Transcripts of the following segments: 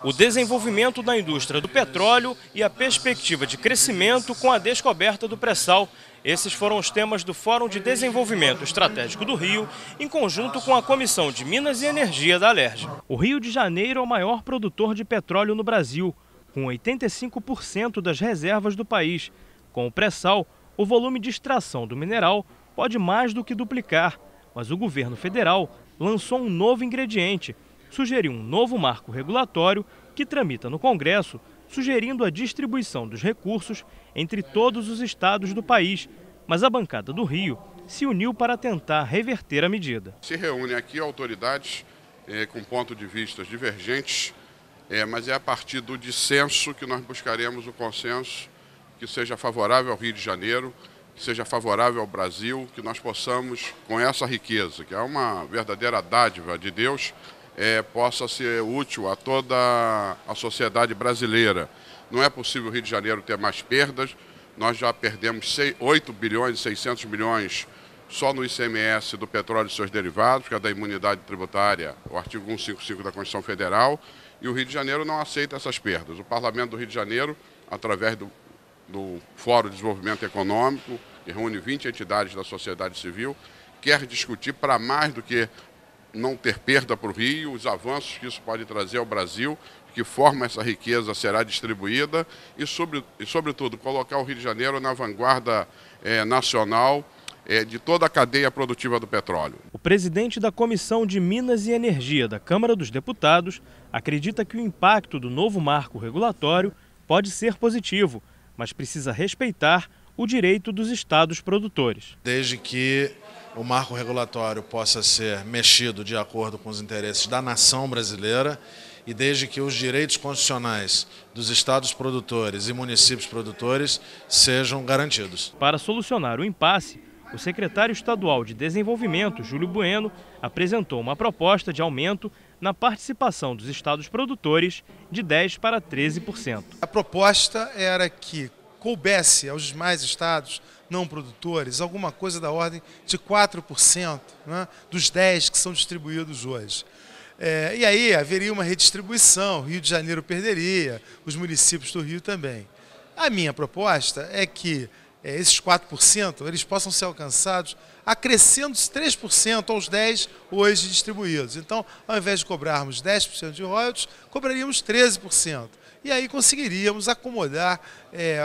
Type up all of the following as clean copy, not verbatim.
o desenvolvimento da indústria do petróleo e a perspectiva de crescimento com a descoberta do pré-sal. Esses foram os temas do Fórum de Desenvolvimento Estratégico do Rio, em conjunto com a Comissão de Minas e Energia da Alerj. O Rio de Janeiro é o maior produtor de petróleo no Brasil, com 85% das reservas do país. Com o pré-sal, o volume de extração do mineral pode mais do que duplicar, mas o governo federal lançou um novo ingrediente, sugeriu um novo marco regulatório que tramita no Congresso, sugerindo a distribuição dos recursos entre todos os estados do país, mas a bancada do Rio se uniu para tentar reverter a medida. Se reúnem aqui autoridades com pontos de vista divergentes, mas é a partir do dissenso que nós buscaremos o consenso que seja favorável ao Rio de Janeiro, que seja favorável ao Brasil, que nós possamos, com essa riqueza, que é uma verdadeira dádiva de Deus, possa ser útil a toda a sociedade brasileira. Não é possível o Rio de Janeiro ter mais perdas. Nós já perdemos 8 bilhões e 600 milhões só no ICMS do petróleo e seus derivados, que é da imunidade tributária, o artigo 155 da Constituição Federal, e o Rio de Janeiro não aceita essas perdas. O Parlamento do Rio de Janeiro, através do Fórum de Desenvolvimento Econômico, que reúne 20 entidades da sociedade civil, quer discutir para mais do que não ter perda para o Rio, os avanços que isso pode trazer ao Brasil, que forma essa riqueza será distribuída e sobretudo, colocar o Rio de Janeiro na vanguarda nacional de toda a cadeia produtiva do petróleo. O presidente da Comissão de Minas e Energia da Câmara dos Deputados acredita que o impacto do novo marco regulatório pode ser positivo, mas precisa respeitar o direito dos estados produtores. Desde que o marco regulatório possa ser mexido de acordo com os interesses da nação brasileira e desde que os direitos constitucionais dos estados produtores e municípios produtores sejam garantidos. Para solucionar o impasse, o secretário estadual de Desenvolvimento, Júlio Bueno, apresentou uma proposta de aumento na participação dos estados produtores de 10% para 13%. A proposta era que coubesse aos demais estados não produtores alguma coisa da ordem de 4%, né, dos 10% que são distribuídos hoje. E aí haveria uma redistribuição, o Rio de Janeiro perderia, os municípios do Rio também. A minha proposta é que esses 4% eles possam ser alcançados acrescendo 3% aos 10% hoje distribuídos. Então, ao invés de cobrarmos 10% de royalties, cobraríamos 13%. E aí conseguiríamos acomodar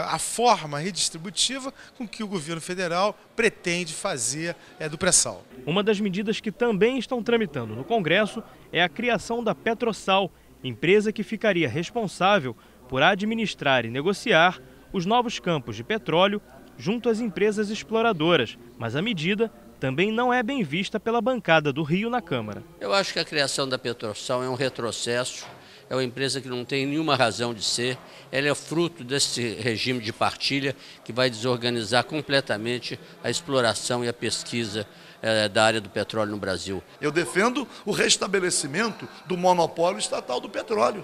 a forma redistributiva com que o governo federal pretende fazer do pré-sal. Uma das medidas que também estão tramitando no Congresso é a criação da Petrosal, empresa que ficaria responsável por administrar e negociar os novos campos de petróleo junto às empresas exploradoras, mas a medida também não é bem vista pela bancada do Rio na Câmara. Eu acho que a criação da Petrosal é um retrocesso, é uma empresa que não tem nenhuma razão de ser, ela é fruto desse regime de partilha que vai desorganizar completamente a exploração e a pesquisa da área do petróleo no Brasil. Eu defendo o restabelecimento do monopólio estatal do petróleo.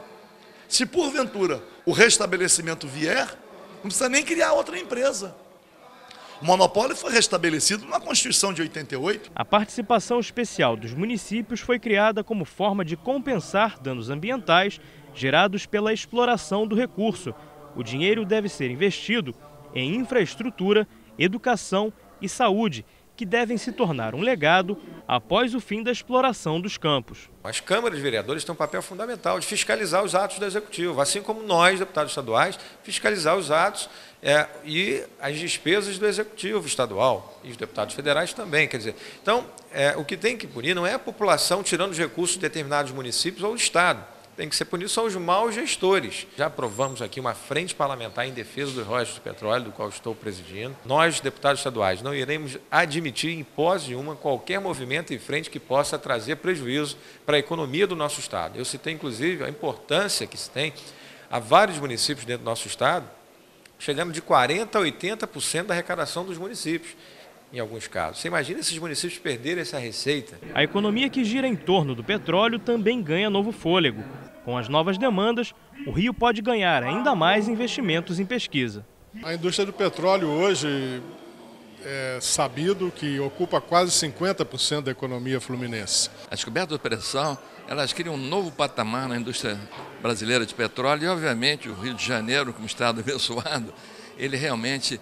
Se porventura o restabelecimento vier, não precisa nem criar outra empresa. O monopólio foi restabelecido na Constituição de 88. A participação especial dos municípios foi criada como forma de compensar danos ambientais gerados pela exploração do recurso. O dinheiro deve ser investido em infraestrutura, educação e saúde, que devem se tornar um legado após o fim da exploração dos campos. As câmaras de vereadores têm um papel fundamental de fiscalizar os atos do Executivo, assim como nós, deputados estaduais, fiscalizar os atos e as despesas do Executivo estadual e os deputados federais também. Quer dizer, então, o que tem que punir não é a população tirando os recursos de determinados municípios ou do Estado. Tem que ser punido são os maus gestores. Já aprovamos aqui uma frente parlamentar em defesa dos royalties do petróleo, do qual estou presidindo. Nós, deputados estaduais, não iremos admitir, em hipótese nenhuma, qualquer movimento em frente que possa trazer prejuízo para a economia do nosso Estado. Eu citei, inclusive, a importância que se tem a vários municípios dentro do nosso Estado, chegando de 40% a 80% da arrecadação dos municípios. Em alguns casos. Você imagina esses municípios perderem essa receita? A economia que gira em torno do petróleo também ganha novo fôlego. Com as novas demandas, o Rio pode ganhar ainda mais investimentos em pesquisa. A indústria do petróleo hoje sabido que ocupa quase 50% da economia fluminense. A descoberta do pré-sal, elas criam um novo patamar na indústria brasileira de petróleo e, obviamente, o Rio de Janeiro, como estado abençoado, ele realmente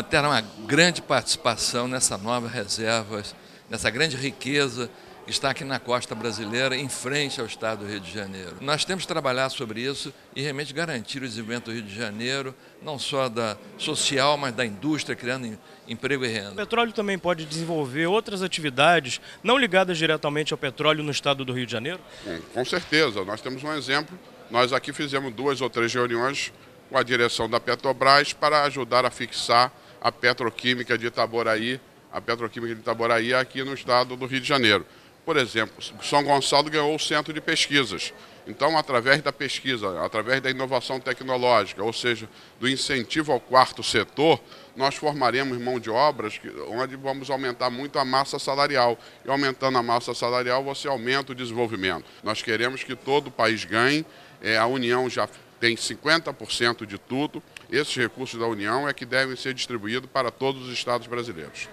terá uma grande participação nessa nova reserva, nessa grande riqueza que está aqui na costa brasileira, em frente ao estado do Rio de Janeiro. Nós temos que trabalhar sobre isso e realmente garantir o desenvolvimento do Rio de Janeiro, não só da social, mas da indústria, criando emprego e renda. O petróleo também pode desenvolver outras atividades não ligadas diretamente ao petróleo no estado do Rio de Janeiro? Com certeza. Nós temos um exemplo. Nós aqui fizemos 2 ou 3 reuniões com a direção da Petrobras para ajudar a fixar a petroquímica de Itaboraí, aqui no estado do Rio de Janeiro. Por exemplo, São Gonçalo ganhou o centro de pesquisas. Então, através da pesquisa, através da inovação tecnológica, ou seja, do incentivo ao 4º setor, nós formaremos mão de obras onde vamos aumentar muito a massa salarial. E aumentando a massa salarial, você aumenta o desenvolvimento. Nós queremos que todo o país ganhe. A União já tem 50% de tudo. Esses recursos da União é que devem ser distribuídos para todos os estados brasileiros.